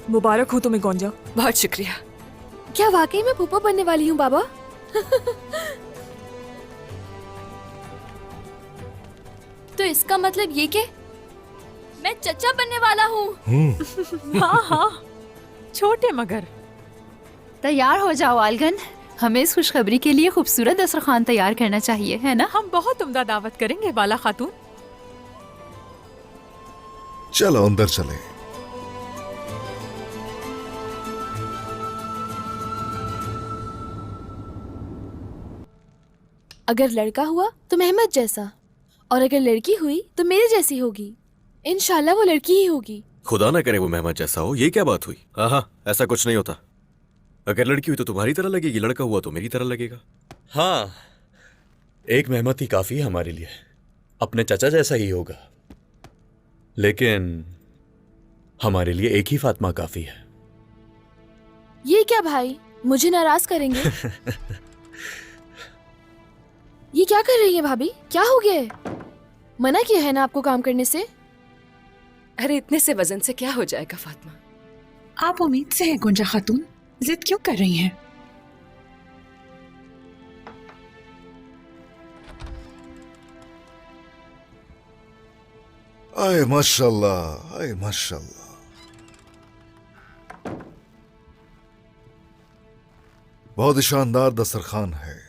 मुबारक हो तुम्हें गोंजा। बहुत शुक्रिया। क्या वाकई में फूफा बनने वाली हूँ बाबा? तो इसका मतलब ये कि मैं चचा बनने वाला हूँ। हाँ हाँ, छोटे मगर। तैयार हो जाओ आलगन, हमें इस खुशखबरी के लिए खूबसूरत दस्तरखान तैयार करना चाहिए, है ना? हम बहुत उम्दा दावत करेंगे बाला खातून। चलो अंदर चले। अगर लड़का हुआ तो मेहमद जैसा, और अगर लड़की हुई तो मेरे जैसी होगी। इंशाल्लाह वो लड़की ही होगी। खुदा ना करे वो मेहमद जैसा हो। ये क्या बात हुई? हाँ, ऐसा कुछ नहीं होता। अगर लड़की हुई तो तुम्हारी तरह लगेगी, लड़का हुआ तो मेरी तरह लगेगा। हाँ, एक मेहमत ही काफी है हमारे लिए। अपने चचा जैसा ही होगा, लेकिन हमारे लिए एक ही फातिमा काफी है। ये क्या भाई, मुझे नाराज करेंगे? ये क्या कर रही है भाभी? क्या हो गया है? मना किया है ना आपको काम करने से? अरे इतने से वजन से क्या हो जाएगा फातिमा? आप उम्मीद से हैं गुंजा खातून, जिद क्यों कर रही हैं? आए माशाल्लाह, आए माशाल्लाह। बहुत ही शानदार दस्तरखान है।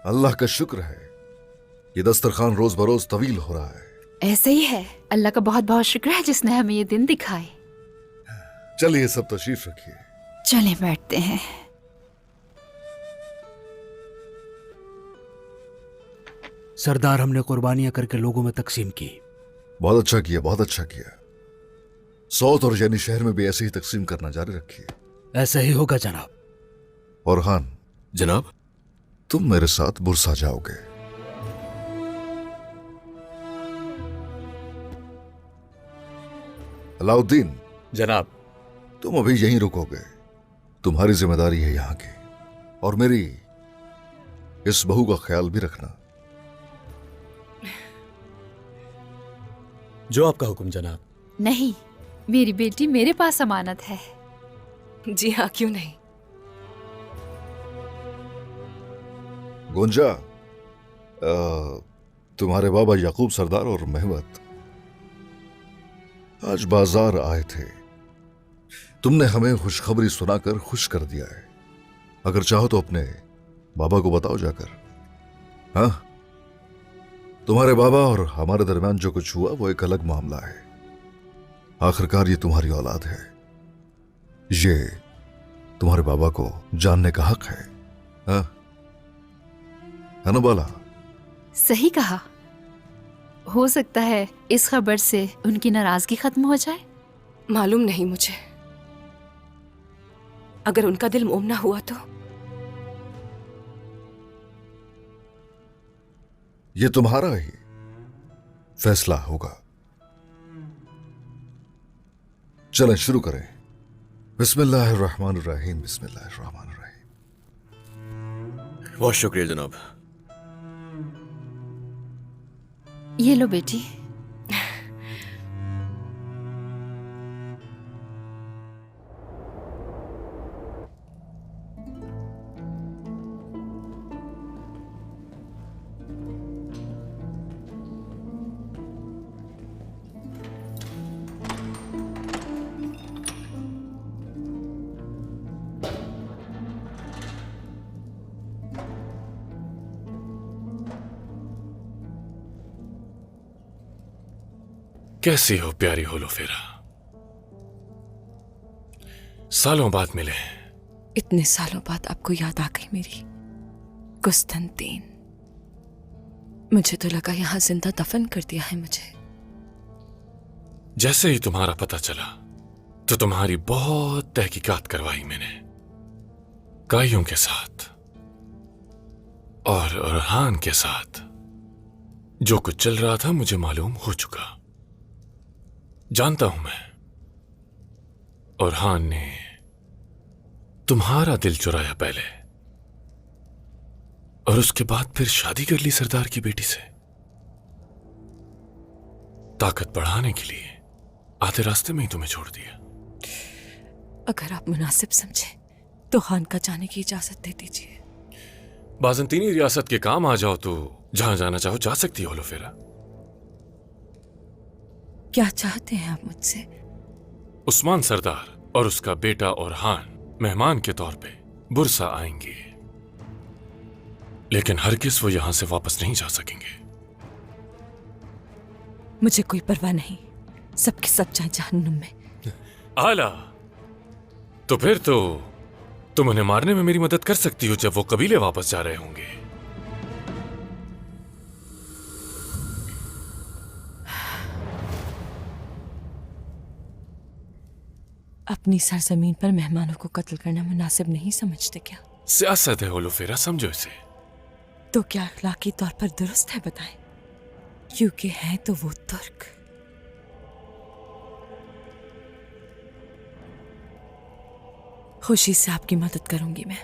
अल्लाह का शुक्र है ये दस्तरखान रोज बरोज तवील हो रहा है। ऐसे ही है, अल्लाह का बहुत बहुत शुक्र है जिसने हमें ये दिन दिखाए। चलिए सब तशरीफ रखिए। चले बैठते हैं। सरदार, हमने कुर्बानियां करके लोगों में तकसीम की। बहुत अच्छा किया, बहुत अच्छा किया। सौत और जैनी शहर में भी ऐसे ही तकसीम करना जारी रखिए। ऐसा ही होगा जनाब। और खान जनाब, तुम मेरे साथ बुरसा जाओगे। अलाउद्दीन जनाब, तुम अभी यहीं रुकोगे। तुम्हारी जिम्मेदारी है यहाँ की, और मेरी इस बहू का ख्याल भी रखना। जो आपका हुक्म जनाब। नहीं, मेरी बेटी मेरे पास अमानत है। जी हाँ, क्यों नहीं। गुंजा, तुम्हारे बाबा याकूब सरदार और मेहमत आज बाजार आए थे। तुमने हमें खुशखबरी सुनाकर खुश कर दिया है। अगर चाहो तो अपने बाबा को बताओ जाकर। हाँ, तुम्हारे बाबा और हमारे दरमियान जो कुछ हुआ वो एक अलग मामला है। आखिरकार ये तुम्हारी औलाद है, ये तुम्हारे बाबा को जानने का हक है। हाँ, है ना बाला? सही कहा। हो सकता है इस खबर से उनकी नाराजगी खत्म हो जाए। मालूम नहीं मुझे, अगर उनका दिल मोमना हुआ तो। ये तुम्हारा ही फैसला होगा। चलें शुरू करें। बिस्मिल्लाहिर्रहमानिर्रहीम, बिस्मिल्लाहिर्रहमानिर्रहीम। बहुत शुक्रिया जनाब। ये लो बेटी। कैसी हो प्यारी होलोफेरा? सालों बाद मिले। इतने सालों बाद आपको याद आ गई मेरी कुस्तनतीन। मुझे तो लगा यहां जिंदा दफन कर दिया है मुझे। जैसे ही तुम्हारा पता चला तो तुम्हारी बहुत तहकीकात करवाई मैंने, काइयों के साथ और अरहान के साथ। जो कुछ चल रहा था मुझे मालूम हो चुका। जानता हूं मैं, अरहान ने तुम्हारा दिल चुराया पहले, और उसके बाद फिर शादी कर ली सरदार की बेटी से, ताकत बढ़ाने के लिए। आधे रास्ते में ही तुम्हें छोड़ दिया। अगर आप मुनासिब समझे तो खान का जाने की इजाजत दे दीजिए। बाजंतीनी रियासत के काम आ जाओ तो जहां जाना चाहो जा सकती हो लोफेरा। क्या चाहते हैं आप मुझसे? उस्मान सरदार और उसका बेटा और हान मेहमान के तौर पे बुरसा आएंगे, लेकिन हरगिज़ वो यहां से वापस नहीं जा सकेंगे। मुझे कोई परवाह नहीं, सबके सब जाए जहन्नुम में। आला, तो फिर तो तुम उन्हें मारने में मेरी मदद कर सकती हो जब वो कबीले वापस जा रहे होंगे। अपनी सरजमीन पर मेहमानों को कत्ल करना मुनासिब नहीं समझते क्या? सियासत है होलोफेरा, समझो इसे। तो क्या अखलाकी तौर पर दुरुस्त है बताएं? क्योंकि है तो वो तुर्क। खुशी से आपकी मदद करूंगी मैं।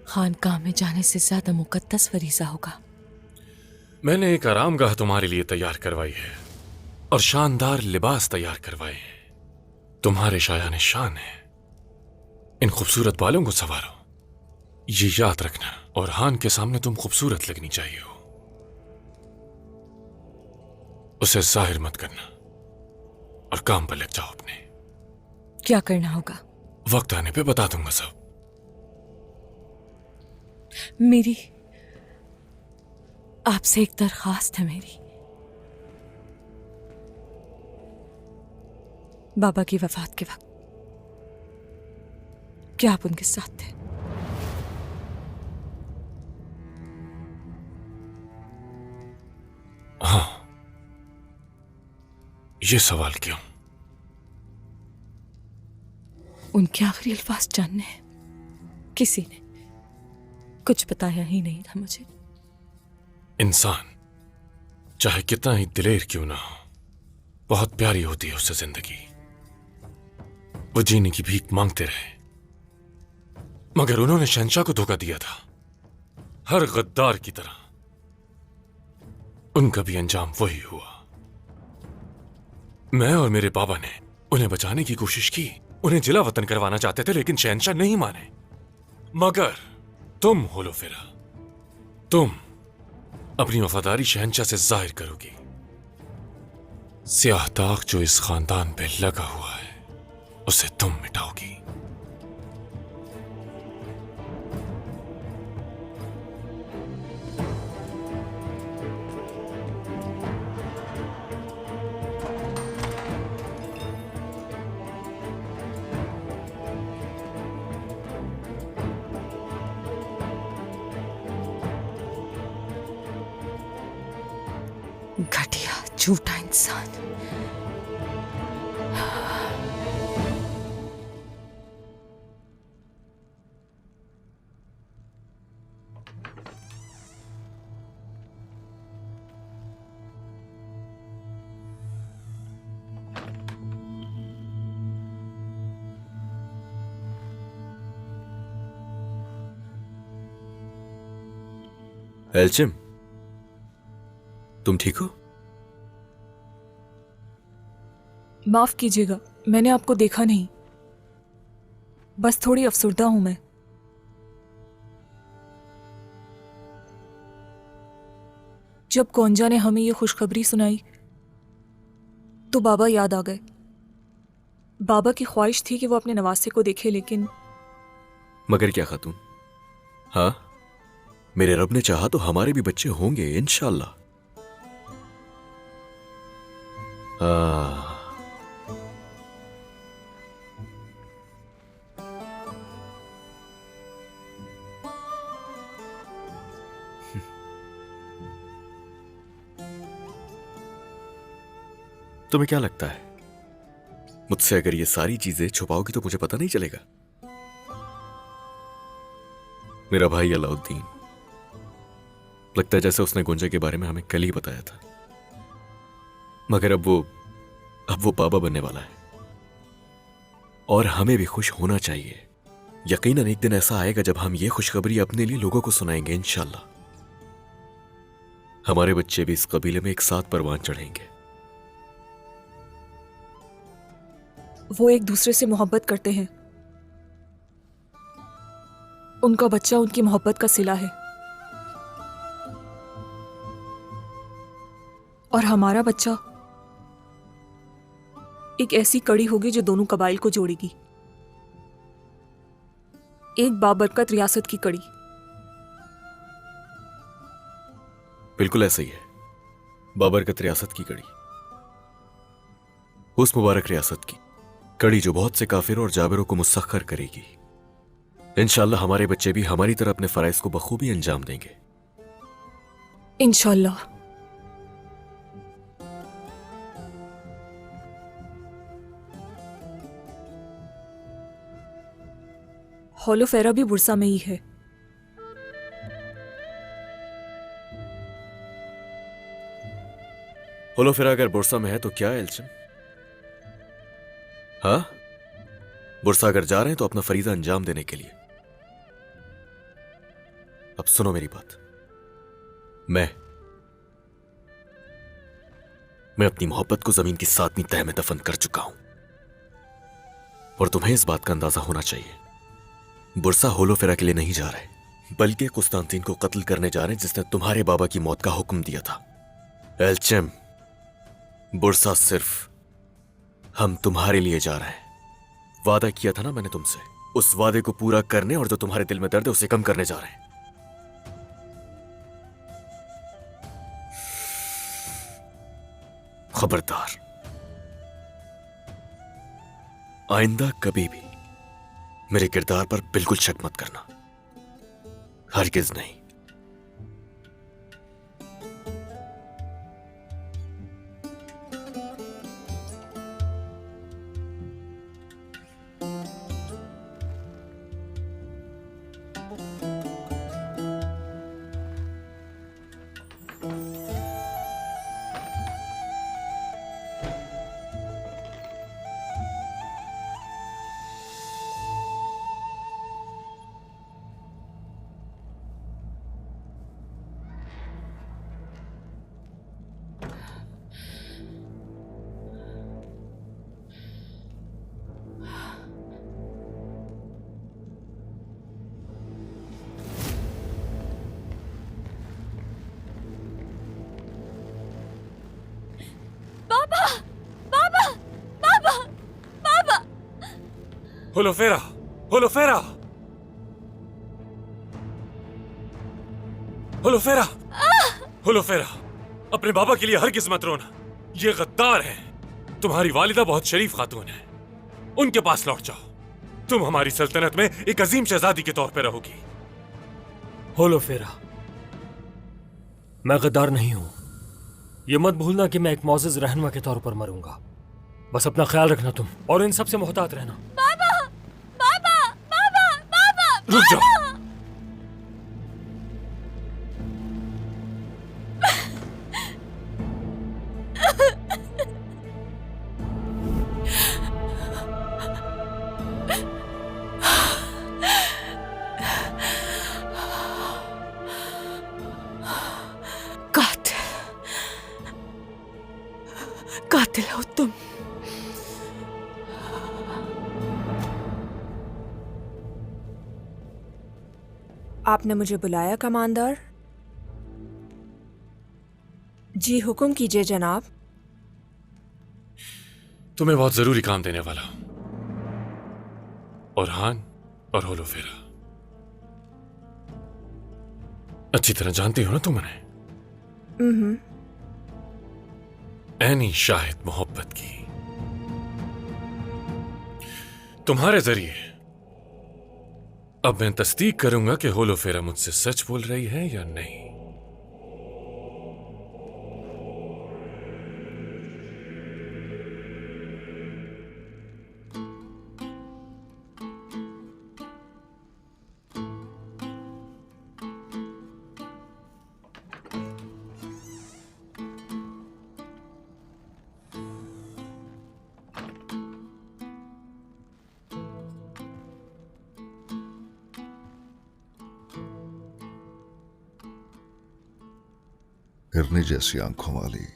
खानकाह में जाने से ज्यादा मुकद्दस फरीजा होगा। मैंने एक आरामगाह तुम्हारे लिए तैयार करवाई है और शानदार लिबास तैयार करवाए हैं। तुम्हारे शायाने शान है। इन खूबसूरत बालों को संवारो, ये याद रखना, और हान के सामने तुम खूबसूरत लगनी चाहिए हो। उसे जाहिर मत करना और काम पर लग जाओ अपने। क्या करना होगा? वक्त आने पे बता दूंगा सब। मेरी आपसे एक दरखास्त है मेरी। बाबा की वफात के वक्त क्या आप उनके साथ थे? हाँ। ये सवाल क्यों? उनके आखिरी अल्फाज जानने हैं। किसी ने कुछ बताया ही नहीं था मुझे। इंसान चाहे कितना ही दिलेर क्यों ना हो, बहुत प्यारी होती है उससे जिंदगी। वो जीने की भीख मांगते रहे, मगर उन्होंने शहंशाह को धोखा दिया था, हर गद्दार की तरह। उनका भी अंजाम वही हुआ। मैं और मेरे बाबा ने उन्हें बचाने की कोशिश की, उन्हें जिला वतन करवाना चाहते थे, लेकिन शहंशाह नहीं माने। मगर तुम होलोफेरा, तुम अपनी वफादारी शहंशाह से जाहिर करोगी। स्याह दाग जो इस खानदान पे लगा हुआ है उसे तुम मिटाओगी। घटिया झूठा इंसान। एल्चिम, तुम ठीक हो? माफ कीजिएगा, मैंने आपको देखा नहीं। बस थोड़ी अफसुर्दा हूं मैं। जब गोंजा ने हमें ये खुशखबरी सुनाई तो बाबा याद आ गए। बाबा की ख्वाहिश थी कि वो अपने नवासे को देखे, लेकिन मगर क्या खातून, हाँ, मेरे रब ने चाहा तो हमारे भी बच्चे होंगे इंशाअल्लाह। तुम्हें क्या लगता है, मुझसे अगर ये सारी चीजें छुपाओगी तो मुझे पता नहीं चलेगा? मेरा भाई अलाउद्दीन, लगता है जैसे उसने गुंजा के बारे में हमें कल ही बताया था, मगर अब वो बाबा बनने वाला है और हमें भी खुश होना चाहिए। यकीनन एक दिन ऐसा आएगा जब हम ये खुशखबरी अपने लिए लोगों को सुनाएंगे इंशाअल्लाह। हमारे बच्चे भी इस कबीले में एक साथ परवान चढ़ेंगे। वो एक दूसरे से मोहब्बत करते हैं। उनका बच्चा उनकी मोहब्बत का सिला है और हमारा बच्चा एक ऐसी कड़ी होगी जो दोनों कबाइल को जोड़ेगी। एक बाबरकत रियासत की कड़ी। बिल्कुल ऐसा ही है, बाबरकत रियासत की कड़ी, उस मुबारक रियासत की कड़ी जो बहुत से काफिरों और जाबिरों को मुसख्खर करेगी। इंशाअल्लाह हमारे बच्चे भी हमारी तरह अपने फराइज को बखूबी अंजाम देंगे। इंशाअल्लाह। हॉलोफेरा भी बुरसा में ही है। होलोफेरा अगर बुरसा में है तो क्या है एल्चिम? हाँ, बुरसा अगर जा रहे हैं तो अपना फरीजा अंजाम देने के लिए। अब सुनो मेरी बात। मैं अपनी मोहब्बत को जमीन की 7वीं तह में दफन कर चुका हूं और तुम्हें इस बात का अंदाजा होना चाहिए, बुरसा होलोफेरा के लिए नहीं जा रहे बल्कि कुस्तांतीन को कत्ल करने जा रहे हैं जिसने तुम्हारे बाबा की मौत का हुक्म दिया था। एल्चिम, बुरसा सिर्फ हम तुम्हारे लिए जा रहे हैं। वादा किया था ना मैंने तुमसे, उस वादे को पूरा करने और जो तुम्हारे दिल में दर्द है उसे कम करने जा रहे हैं। खबरदार, आइंदा कभी भी मेरे किरदार पर बिल्कुल शक मत करना, हरगिज नहीं। होलोफेरा, होलोफेरा, होलोफेरा, होलोफेरा, अपने बाबा के लिए हरगिज मत रोना। ये गद्दार हैं। तुम्हारी वालिदा बहुत शरीफ खातून है, उनके पास लौट जाओ। तुम हमारी सल्तनत में एक अजीम शहजादी के तौर पर रहोगी। होलोफेरा, मैं गद्दार नहीं हूं। ये मत भूलना कि मैं एक मौजिज रहनुमा के तौर पर मरूंगा। बस अपना ख्याल रखना तुम, और इन सब से मोहतात रहना। रुक जाओ। कातिल हो तुम। आपने मुझे बुलाया कमांडर? जी हुक्म कीजिए जनाब। तुम्हें बहुत जरूरी काम देने वाला हूं। ओरहान और होलोफेरा, अच्छी तरह जानती हो ना तुम उन्हें। ऐनी शाहिद मोहब्बत की। तुम्हारे जरिए अब मैं तस्दीक करूंगा कि होलोफेरा मुझसे सच बोल रही है या नहीं। हिरनी जैसी आंखों वाली,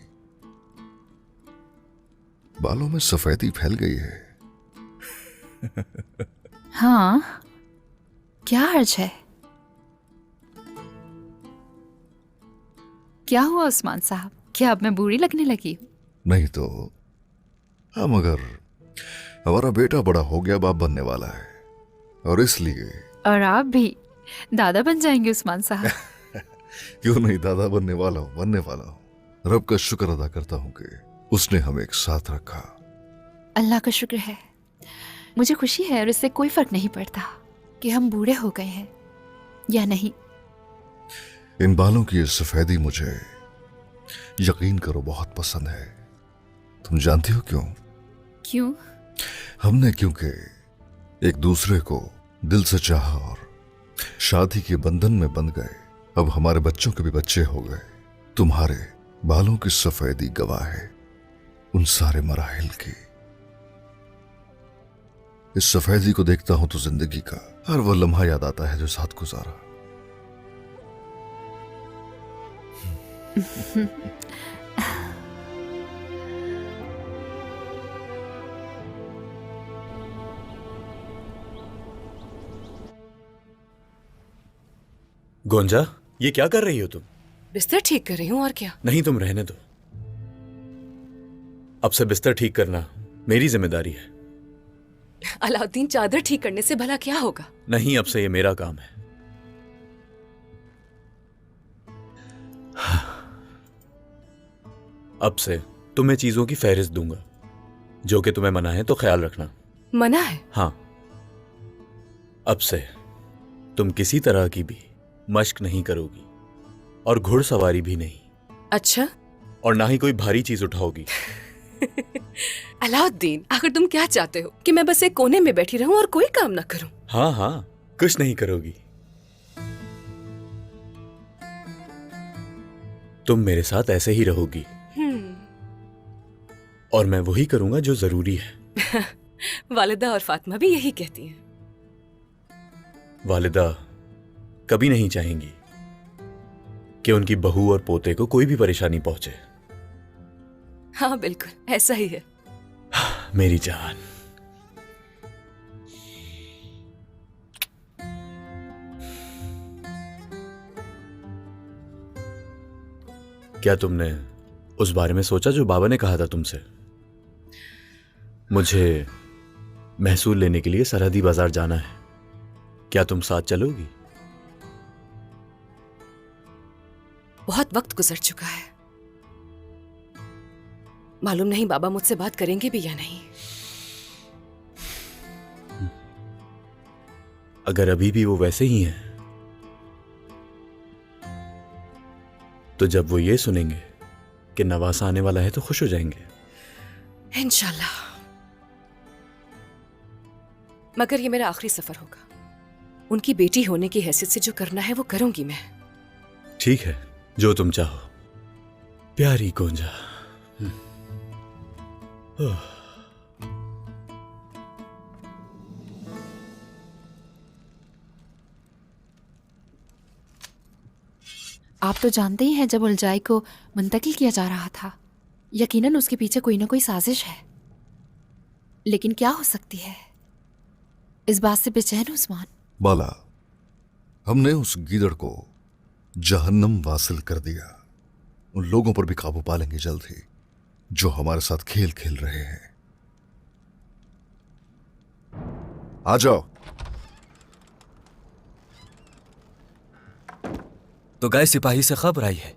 बालों में सफेदी फैल गई है, हाँ, क्या हर्ज है? क्या हुआ उस्मान साहब? क्या अब मैं बूढ़ी लगने लगी हूँ? नहीं तो हाँ, मगर हमारा बेटा बड़ा हो गया, बाप बनने वाला है, और इसलिए और आप भी दादा बन जाएंगे उस्मान साहब। क्यों नहीं, दादा बनने वाला हूँ, बनने वाला हूँ। रब का शुक्र अदा करता हूँ कि उसने हमें एक साथ रखा। अल्लाह का शुक्र है। मुझे खुशी है और इससे कोई फर्क नहीं पड़ता कि हम बूढ़े हो गए हैं या नहीं। इन बालों की ये सफेदी मुझे, यकीन करो, बहुत पसंद है। तुम जानती हो क्यों? क्यों? हमने क्योंकि एक दूसरे को दिल से चाहा और शादी के बंधन में बंध गए। अब हमारे बच्चों के भी बच्चे हो गए। तुम्हारे बालों की सफेदी गवाह है उन सारे मराहिल की। इस सफेदी को देखता हूं तो जिंदगी का हर वो लम्हा याद आता है जो साथ गुजारा। गोंजा, ये क्या कर रही हो तुम? बिस्तर ठीक कर रही हूँ, और क्या। नहीं, तुम रहने दो। अब से बिस्तर ठीक करना मेरी जिम्मेदारी है। अलाउद्दीन, चादर ठीक करने से भला क्या होगा? नहीं, अब से ये मेरा काम है। अब से तुम्हें चीजों की फहरिस्त दूंगा, जो कि तुम्हें मना है तो ख्याल रखना। मना है? हाँ, अब से तुम किसी तरह की भी मश्क नहीं करोगी और घुड़सवारी भी नहीं। अच्छा। और ना ही कोई भारी चीज उठाओगी। अलाउद्दीन, आखिर तुम क्या चाहते हो कि मैं बस एक कोने में बैठी रहूं और कोई काम ना करूं? हाँ हाँ, कुछ नहीं करोगी। तुम मेरे साथ ऐसे ही रहोगी और मैं वही करूंगा जो जरूरी है। वालिदा और फातिमा भी यही कहती हैं। वालिदा कभी नहीं चाहेंगी कि उनकी बहू और पोते को कोई भी परेशानी पहुंचे। हाँ बिल्कुल, ऐसा ही है। मेरी जान। क्या तुमने उस बारे में सोचा जो बाबा ने कहा था तुमसे? मुझे महसूल लेने के लिए सरहदी बाजार जाना है, क्या तुम साथ चलोगी? बहुत वक्त गुजर चुका है, मालूम नहीं बाबा मुझसे बात करेंगे भी या नहीं। अगर अभी भी वो वैसे ही हैं, तो जब वो ये सुनेंगे कि नवासा आने वाला है तो खुश हो जाएंगे। इंशाल्लाह। मगर ये मेरा आखिरी सफर होगा। उनकी बेटी होने की हैसियत से जो करना है वो करूंगी मैं। ठीक है, जो तुम चाहो प्यारी गोंजा। आप तो जानते ही हैं जब उलझाई को मुंतकिल किया जा रहा था, यकीनन उसके पीछे कोई ना कोई साजिश है। लेकिन क्या हो सकती है, इस बात से बेचैन उस्मान। बाला, हमने उस गीदड़ को जहन्नम वासिल कर दिया। उन लोगों पर भी काबू पा लेंगे जल्द ही जो हमारे साथ खेल खेल रहे हैं। आ जाओ। तो गए सिपाही से खबर आई है